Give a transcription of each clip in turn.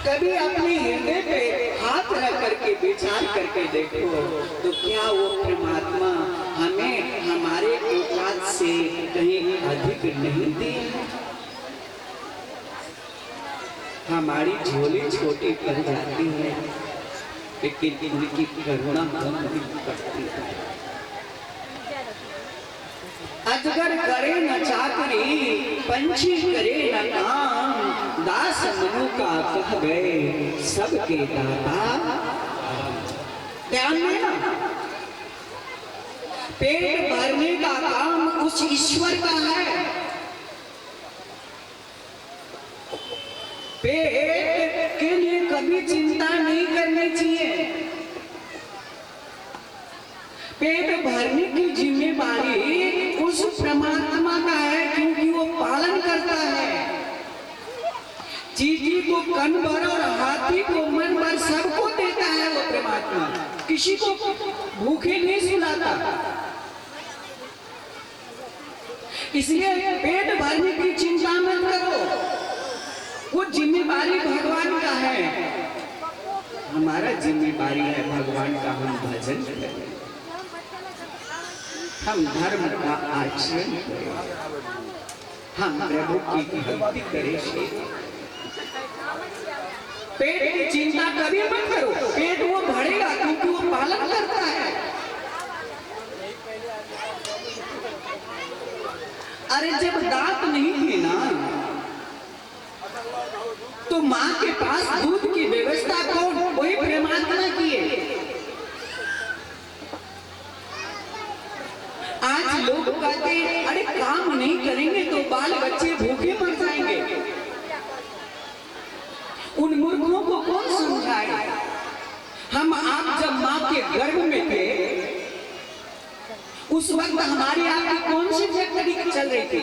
कभी अपने हृदय पे हाथ रख करके विचार करके देखो तो क्या वो परमात्मा हमें हमारे औकात से कहीं अधिक नहीं दिया? हमारी झोली छोटी पड़ जाती है लेकिन उनकी करुणा कम नहीं पड़ती है। अजगर करे न चाकरी, पंछी करे न काम, दास मनु का कह गए सबके दाता। ध्यान देना, पेट भरने का काम उस ईश्वर का है। पेट के लिए कभी चिंता नहीं करनी चाहिए। पेट भरने की जिम्मेदारी उस परमात्मा का है, क्योंकि वो पालन करता है। चींटी को कन भर और हाथी को मन भर सबको देता है वो परमात्मा, किसी को भूखे नहीं सुलाता। इसलिए पेट भरने की चिंता मत करो, वो जिम्मेदारी भगवान का है। हमारा जिम्मेदारी है भगवान का हम भजन करें, हम धर्म का आचरण करें, हम प्रभु की भक्ति करें। पेट की चिंता कभी मत करो, पेट वो भरेगा क्योंकि वो पालन करता है। अरे जब दांत नहीं थे ना तो माँ के पास दूध की व्यवस्था कौन? वही परमात्मा की है। आज लोग कहते हैं अरे काम नहीं करेंगे तो बाल बच्चे भूखे मर जाएंगे। उन मूर्खों को कौन समझाए? हम आप जब माँ के गर्भ में थे उस वक्त हमारी आपकी कौन सी फैक्ट्री चल रही थी?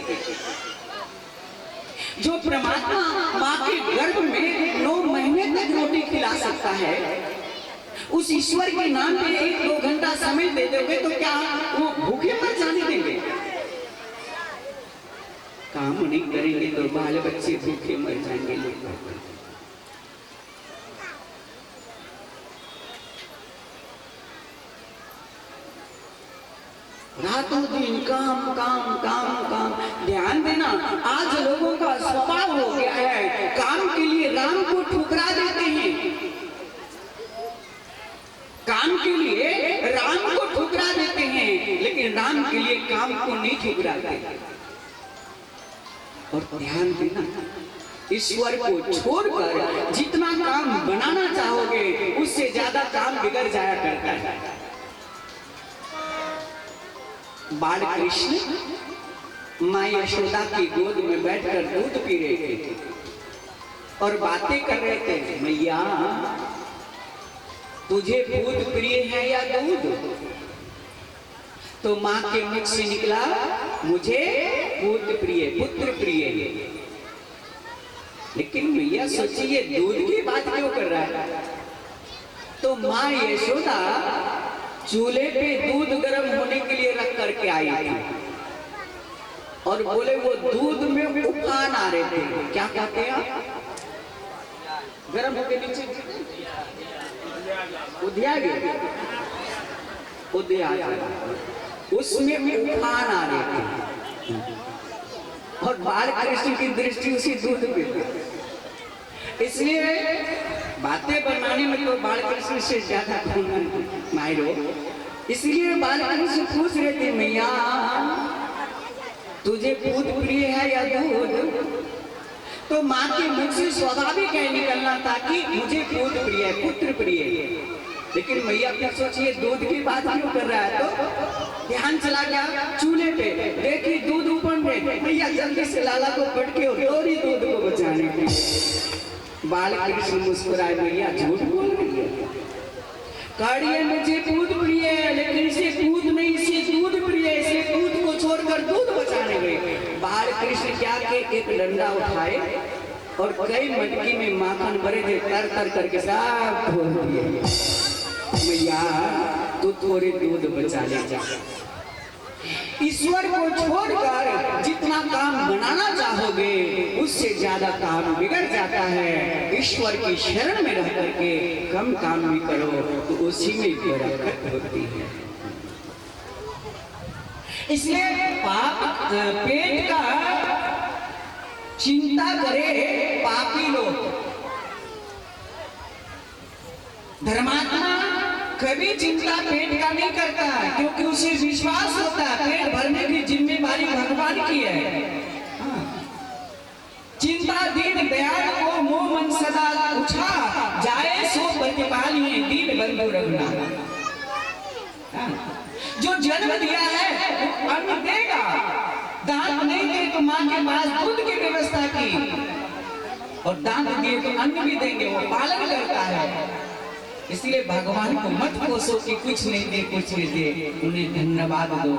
जो परमात्मा माँ के गर्भ में 9 महीने तक रोटी खिला सकता है, उस ईश्वर के नाम पे 1-2 घंटा समय दे दोगे तो क्या वो भूखे मर जाने देंगे? काम नहीं करेंगे तो बाल बच्चे भूखे मर जाएंगे। रातों दिन काम काम काम काम। ध्यान देना, आज लोगों का स्वभाव हो गया है काम के लिए राम को ठुकरा देते हैं। काम के लिए राम को ठुकरा देते हैं लेकिन राम के लिए काम को नहीं ठुकराते। और ध्यान देना, ईश्वर को छोड़कर जितना काम बनाना चाहोगे उससे ज्यादा काम बिगड़ जाया करता है। बाल कृष्ण माँ यशोदा की गोद में बैठकर दूध पी रहे थे और बातें कर रहे थे, मैया तुझे दूध प्रिय है या दूध? तो माँ के मुख से निकला, मुझे पुत्र प्रिय, पुत्र प्रिय। लेकिन मैया सोचिए दूध की बात क्यों कर रहा है? तो माँ यशोदा चूल्हे पे दूध गर्म होने के लिए रख करके आई थी और बोले वो दूध में उफान आ रहे थे। क्या कहते हैं आप? गर्म होके नीचे उधिया गया, उधिया उसमें उफान आ रहे थे और बाल कृष्ण की दृष्टि उसी दूध पे। इसलिए बातें बनाने में तो बाल कृष्ण से ज्यादा मायरो। इसलिए बाल कृष्ण पूछ रहे थे, मैया तुझे दूध प्रिय है या दूध? तो माँ के मुख से स्वाभाविक है निकलना था कि मुझे दूध प्रिय है, पुत्र प्रिय है। लेकिन मैया क्या सोचिए दूध की बात क्यों कर रहा है? तो ध्यान चला गया चूल्हे पे, देखी दूध ऊपर में। मैया जल्दी से लाला को पटके और दौड़ी दूध को बचाने के। बाल कृष्ण मुस्कुराए, मैया झूठ बोल रही है, काढ़िए मुझे दूध प्रिय है लेकिन इसे दूध नहीं, इसे दूध प्रिय है, इसे दूध को छोड़कर दूध बचाने गए। बाल कृष्ण क्या के एक डंडा उठाए और कई मटकी में माखन भरे थे, तर तर करके सब धो दिए। मैया तू थोड़े दूध बचा ले जा। ईश्वर को छोड़कर जितना काम बनाना चाहोगे उससे ज्यादा काम बिगड़ जाता है। ईश्वर की शरण में रह करके कम काम भी करो तो उसी में बरकत होती है। इसलिए पाप पेट का चिंता करे पापी लोग। धर्मात्मा कभी चिंता पेट का नहीं करता, क्योंकि उसे विश्वास होता है पेट भरने की जिम्मेदारी भगवान की है। चिंता दीन दयाल को मोह मन सदा उठा, जाए सो प्रतिपालिए दीन बंधु रघुनाथ। जो जन्म दिया है वो अन्न देगा, दांत नहीं दे तो मां के पास दूध की व्यवस्था की, और दांत दिए तो अन्न भी देंगे, वो पालन करता है। इसलिए भगवान को मत कोसो कि कुछ नहीं दे कुछ नहीं दे, उन्हें धन्यवाद दो।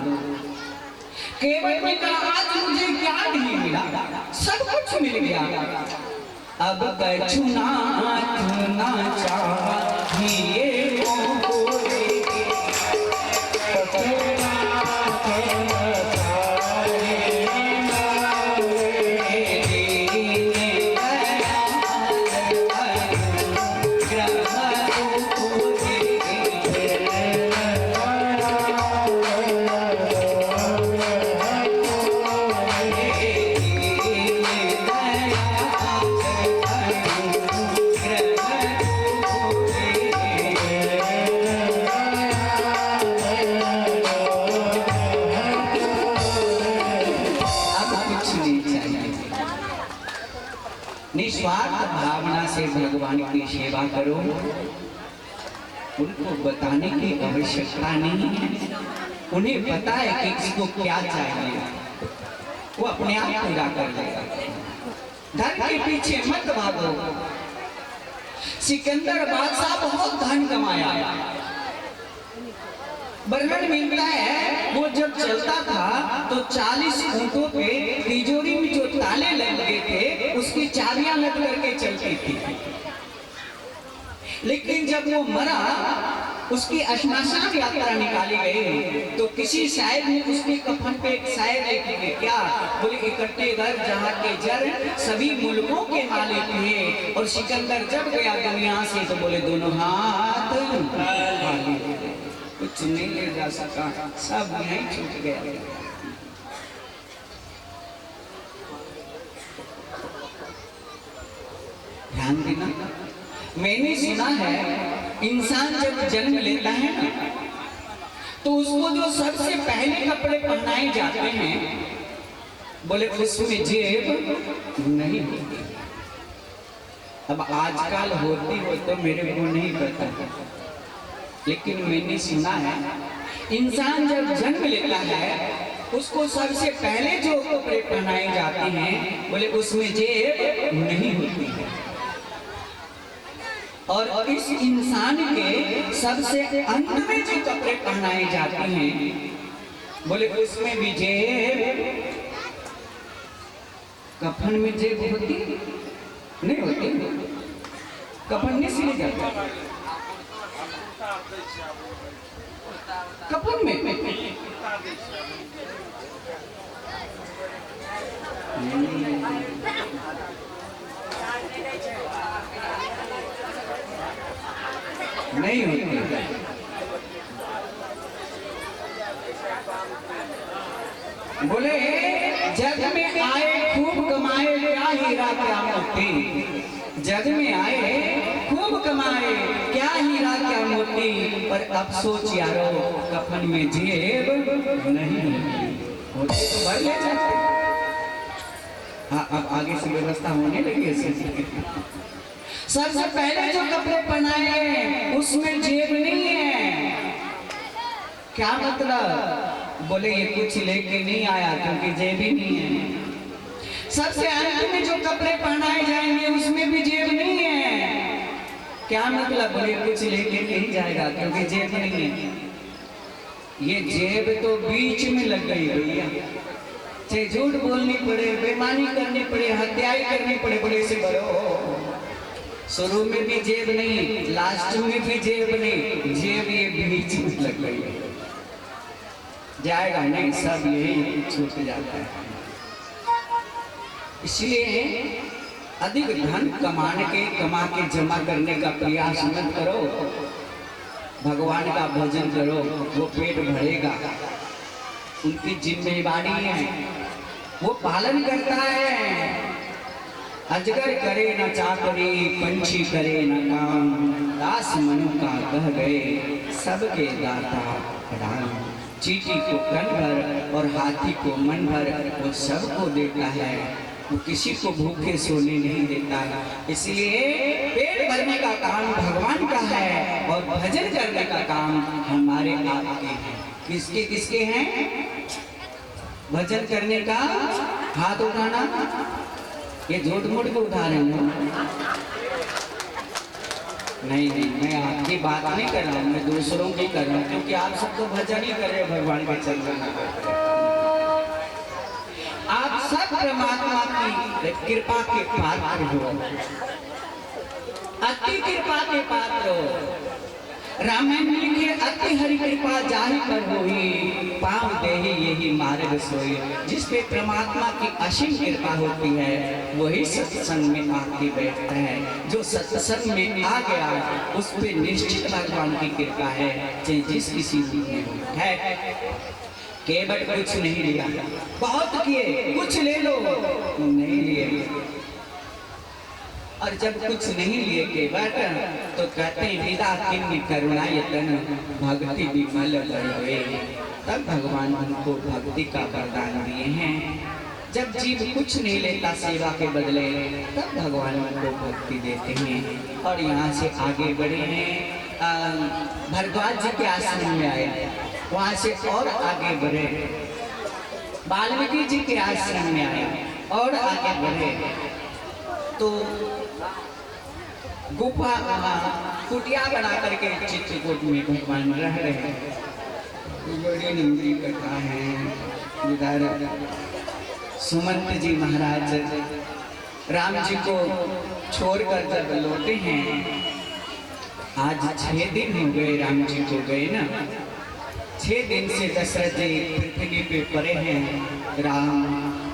केवल में कहा आज मुझे क्या नहीं मिला, सब कुछ मिल गया। अब कछु ना चाहिए निस्वार्थ भावना से भगवान की सेवा करो। उनको बताने की आवश्यकता नहीं है, उन्हें पता है कि इसको क्या चाहिए, वो अपने आप पूरा कर लेगा। धन के पीछे मत भागो। सिकंदर बादशाह बहुत धन कमाया, वर्णन मिलता है वो जब चलता था तो 40 ऊंटों पे तिजोरी में जो ताले लग गए थे उसकी चाबियां लग करके चलती थी। लेकिन जब वो मरा, उसकी श्मशान यात्रा निकाली गई तो किसी शायर ने उसके कफन पे एक शायर लिखे, क्या बोले, इकट्ठे घर जहाँ के जर सभी मुल्कों के मालिक थे, और सिकंदर जब गया दुनिया से तो बोले दोनों हाथ खाली, कुछ नहीं ले जा सका, सब यहीं छूट गया। ध्यान देना, मैंने सुना है इंसान जब जन्म लेता है ना तो उसको जो सबसे पहले कपड़े पहनाए जाते हैं, बोले उसमें जेब नहीं होती। अब आजकल होती हो तो मेरे को नहीं पता, लेकिन मैंने सुना है इंसान जब जन्म लेता है उसको सबसे पहले जो कपड़े पहनाए जाते हैं, बोले उसमें जेब नहीं होती है। और इस इंसान के सबसे अंत में जो कपड़े पहनाए जाते हैं, बोले उसमें भी जेब, कफन में जेब होती नहीं होती, कफन नहीं सिले जाता, कफन में नहीं होती। बोले जग में आए खूब कमाए, क्या हीरा क्या मोती, जग में आए खूब कमाए, क्या हीरा क्या मोती, पर अफसोस यारो कफन में जेब नहीं होते तो भर ले जाते। हाँ, अब आगे से व्यवस्था होने लगी है। सबसे पहले जो कपड़े पहनाए उसमें जेब नहीं है। क्या मतलब, बोले ये कुछ लेके नहीं आया क्योंकि जेब ही नहीं है। सबसे अंत में जो कपड़े पहनाए जाएंगे उसमें भी जेब नहीं है। क्या मतलब, बोले कुछ लेके नहीं जाएगा क्योंकि जेब नहीं है। ये जेब तो बीच में लग गई भैया, चाहे झूठ बोलनी पड़े, बेईमानी करनी पड़े, हत्याएं करनी पड़े, बड़े से बड़ो, शुरू में भी जेब नहीं, लास्ट में भी जेब नहीं, जेब ये बीच में लग गई है। जाएगा नहीं, सब यही छूट जाता है। इसलिए अधिक धन कमा के जमा करने का प्रयास मत करो। भगवान का भजन करो, वो पेट भरेगा। उनकी जिम्मेवारी है, वो पालन करता है। अजगर करे न चाकरी, पंछी करे न काम, दास मनु का कह गए सबके दाता राम। चींटी को कण भर और हाथी को मन भर, वो सबको देता है, वो किसी को भूखे सोने नहीं देता। इसलिए पेट भरने का काम भगवान का है और भजन करने का काम हमारे आपके हैं। किसके किसके हैं? भजन करने का हाथ उठाना। ये झूठ मूठ को उठा रहे हो? नहीं, मैं आपकी बात नहीं कर रहा हूँ, मैं दूसरों की कर रहा हूँ, क्योंकि आप सबको भजन ही कर रहे हो, भगवान के चरण। आप सब परमात्मा की कृपा के पात्र हो, अति कृपा के पात्र हो। रामायण में लिखे अति हरि कृपा जाहि पर होई, पाँव देहि यही मार्ग सोई। जिस पे परमात्मा की असीम कृपा होती है वही सत्संग में आके बैठता है। जो सत्संग में आ गया उस पे निश्चित भगवान की कृपा है, चाहे जिस किसी में हो। है केवल कुछ नहीं लिया, बहुत किए, कुछ ले लो, नहीं लिए। और जब कुछ नहीं लिए केवल तो कहते हैं विदा किन्नी करुणा यतन भक्ति विमल भय। तब भगवान उनको भक्ति का वरदान दिए हैं। जब जीव कुछ नहीं लेता सेवा के बदले, तब भगवान उनको भक्ति देते हैं। और यहाँ से आगे बढ़े हैं, भरद्वाज जी के आश्रम में आए, वहाँ से और आगे बढ़े, वाल्मीकि जी के आश्रम में आए और आगे बढ़े तो गुफा कुटिया बना करके चित्रकूट में भगवान रह रहे हैं। बड़ी लंबी कथा है। सुमंत जी महाराज राम जी को छोड़कर जब लौटे हैं, आज 6 दिन हो गए राम जी को गए ना। 6 दिन से दशरथ जी पृथ्वी पे पड़े हैं, राम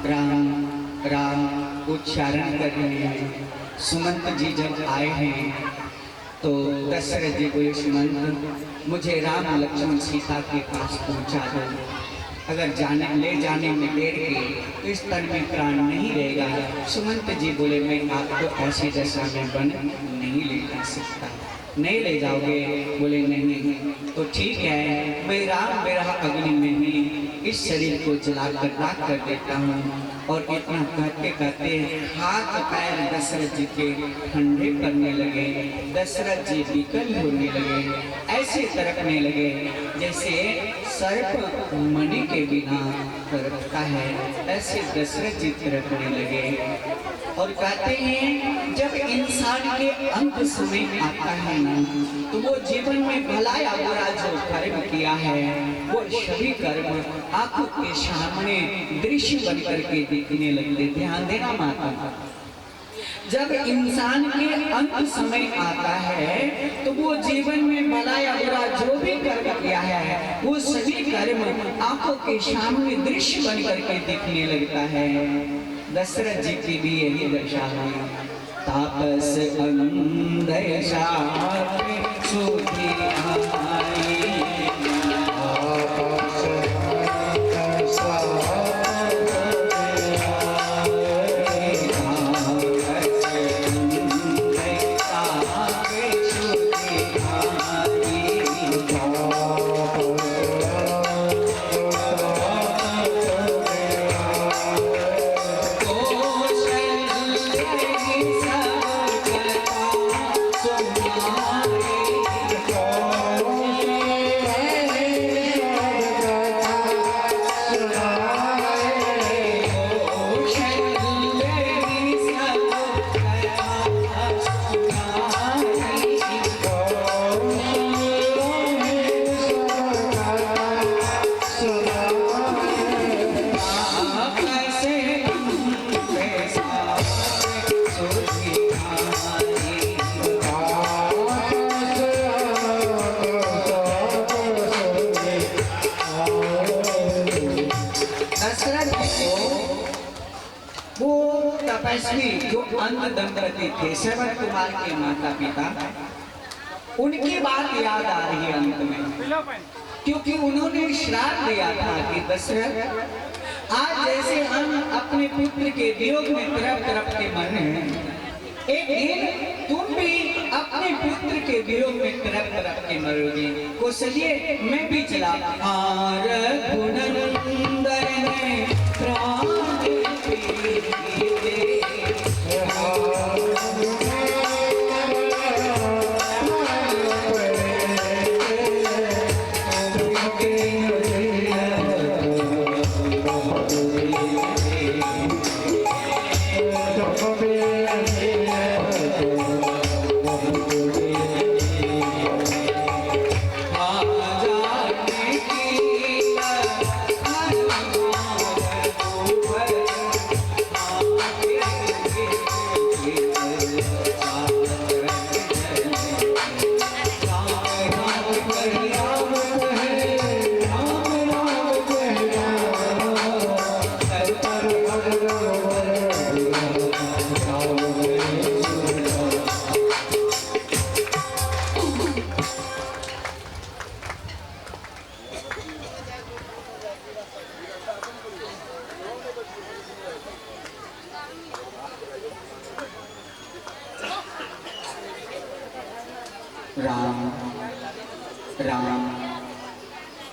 राम राम उच्चारण कर रहे हैं। सुमंत जी जब आए हैं तो दशरथ जी बोले, सुमंत मुझे राम लक्ष्मण सीता के पास पहुंचा दो। अगर ले जाने में देर की तो इस तन में प्राण नहीं रहेगा। सुमंत जी बोले, मैं आपको ऐसी दशा में बन नहीं ले जा सकता। नहीं ले जाओगे? बोले नहीं। तो ठीक है, मैं राम विरह अग्नि में ही इस शरीर को जलाकर राख कर देता हूँ। और इतना कहते कहते हाथ पैर दशरथ जी के ठंडे पड़ने लगे। दशरथ जी विकल होने लगे, ऐसे तरकने लगे जैसे सर्प मणि के बिना तरकता है, ऐसे दशरथ जी तरकने लगे। और कहते हैं जब इंसान के अंत समय आता है ना, तो वो जीवन में भला या बुरा जो कर्म किया है वो सभी कर्म आंखों के सामने दृश्य बन करके दिखने लगते। ध्यान देना माता, जब इंसान के अंत समय आता है तो वो जीवन में भला या बुरा जो भी कर्म किया है वो सभी कर्म आंखों के सामने दृश्य बन करके दिखने लगता है। दशरथ जी की भी यही दशा हुई। तापस अंधर शाप सुधी आई, तपस्वी जो अंध दंपति थे, श्रवण कुमार के माता पिता, उनकी बात याद आ रही है अंत में, क्योंकि उन्होंने श्राप दिया था कि दशरथ, आज जैसे हम अपने पुत्र के वियोग में तरफ तरफ के मर रहे हैं, एक दिन तुम भी अपने पुत्र के वियोग में तरफ तरफ के मरोगे। कौशल्य मैं भी चला राम राम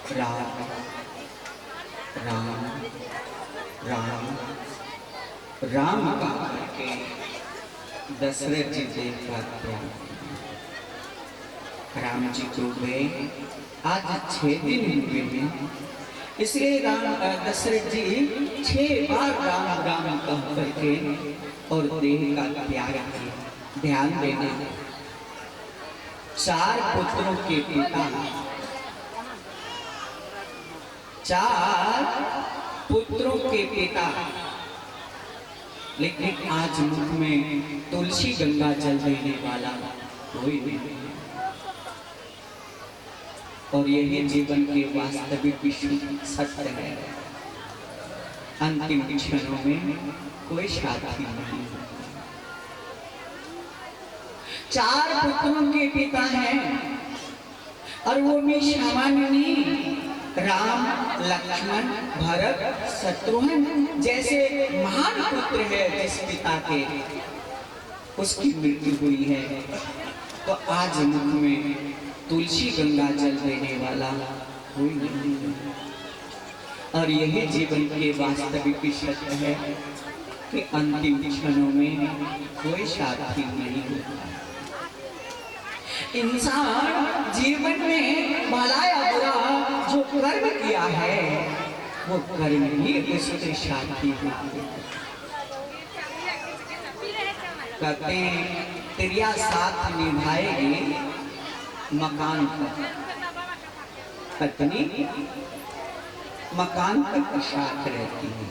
राम राम राम राम का करके दशरथ जी देखा त्याग। राम जी को गए आज 6 दिन हुए हैं, इसलिए दशरथ जी 6 बार राम राम कह करके और देह का त्याग किया। ध्यान देना, 4 पुत्रों के पिता, 4 पुत्रों के पिता, लेकिन आज मुख में तुलसी गंगा जल देने वाला कोई नहीं। और यही जीवन के वास्तविक सत्य है। अंतिम क्षणों में कोई साथी नहीं। 4 पुत्रों के पिता हैं और वो भी सामान्य नहीं। राम, लक्ष्मण, भरत, शत्रुघ्न जैसे महान पुत्र है जिस पिता के, उसकी मृत्यु हुई है। तो आज मुख में तुलसी गंगा जल देने वाला कोई नहीं। और यही जीवन के वास्तविक सत्य है कि अंतिम क्षणों में कोई साथी नहीं होता। इंसान जीवन में भला या बुरा जो कर्म किया है वो कर्म ही उसके साथी होते। कहते हैं तेरिया साथ निभाएगी मकान पर, पत्नी मकान पर साथ रहती है।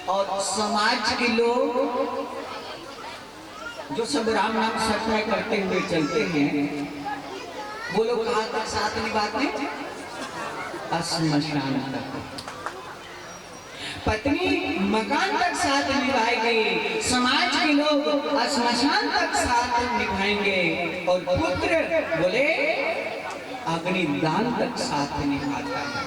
और समाज के लोग जो सब राम नाम सत्य करते हुए चलते हैं, वो लोग कहाँ तक साथ निभाते? श्मशान तक। पत्नी मकान तक साथ निभाएगी, समाज के लोग श्मशान तक साथ निभाएंगे, और पुत्र बोले अग्निदान तक साथ निभाता है।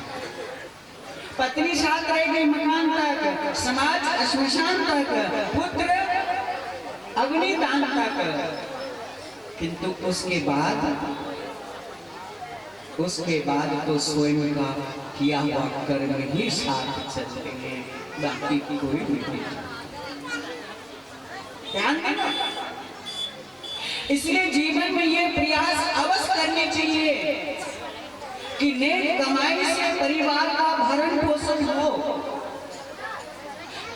पत्नी साथ रहेगी मकान तक, समाज श्मशान तक, पुत्र अग्निदान तक। किंतु उसके बाद तो स्वयं का किया हुआ कर्म ही साथ चलते हैं, बाकी कोई नहीं। ध्यान देना, इसलिए जीवन में ये प्रयास अवश्य करने चाहिए कि नेक कमाई से परिवार का भरण पोषण हो,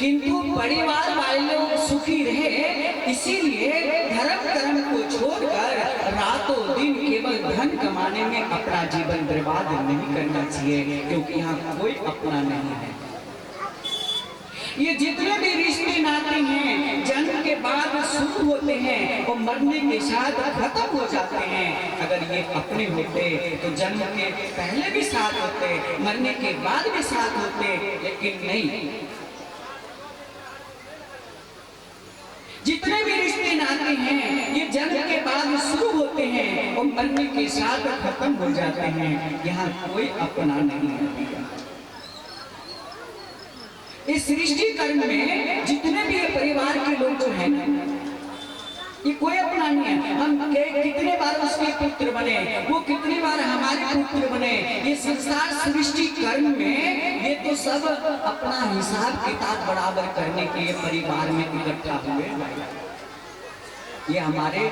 किंतु परिवार वाले लोग सुखी रहे। इसीलिए धर्म कर्म को छोड़कर रातों दिन केवल धन कमाने में अपना जीवन बर्बाद नहीं करना चाहिए, क्योंकि यहाँ कोई अपना नहीं है। ये जितने भी रिश्ते नाते हैं जन्म के बाद शुरू होते हैं और मरने के साथ खत्म हो जाते हैं। अगर ये अपने होते तो जन्म के पहले भी साथ होते, मरने के बाद भी साथ होते, लेकिन नहीं। जितने भी रिश्ते नाते हैं ये जन्म के बाद शुरू होते हैं और मरने के साथ खत्म हो जाते हैं। यहाँ कोई अपना नहीं है। इस सृष्टि कर्म में जितने भी परिवार के लोग जो है ये कोई अपना नहीं है। हम कितने बार उसके पुत्र बने, वो कितनी बार हमारे पुत्र बने। ये संसार सृष्टि कर्म में ये तो सब अपना हिसाब किताब बराबर करने के लिए परिवार में इकट्ठा हुए। ये हमारे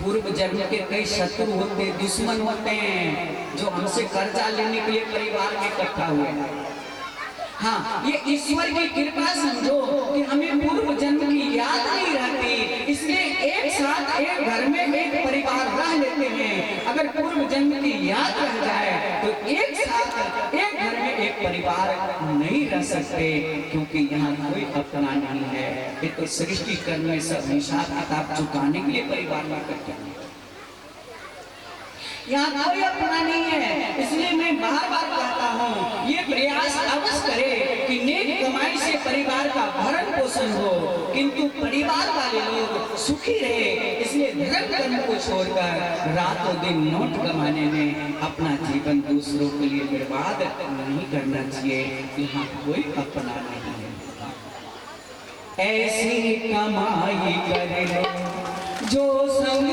पूर्व जन्म के कई शत्रु होते, दुश्मन होते हैं जो हमसे कर्जा लेने के लिए परिवार में इकट्ठा हुए। हाँ, ये ईश्वर की कृपा समझो कि हमें पूर्व जन्म की याद नहीं रहती, इसलिए एक साथ एक घर में एक परिवार रह लेते हैं। अगर पूर्व जन्म की याद रह जाए तो एक साथ एक घर में एक परिवार नहीं रह सकते, क्योंकि यहाँ कोई अपना नहीं है। ये तो सृष्टि कर्म में सब हिसाब किताब चुकाने के लिए परिवार में इकट्ठे हैं। यहाँ कोई अपना नहीं है। इसलिए मैं बार बार कहता हूँ ये प्रयास अवश्य करे कि नेक कमाई से परिवार का भरण पोषण हो, किंतु परिवार वाले लोग सुखी रहे। इसलिए धर्म कर्म को छोड़कर रातों दिन नोट कमाने में अपना जीवन दूसरों के लिए बर्बाद नहीं करना चाहिए। यहाँ कोई अपना नहीं है। ऐसी कमाई करे जो संग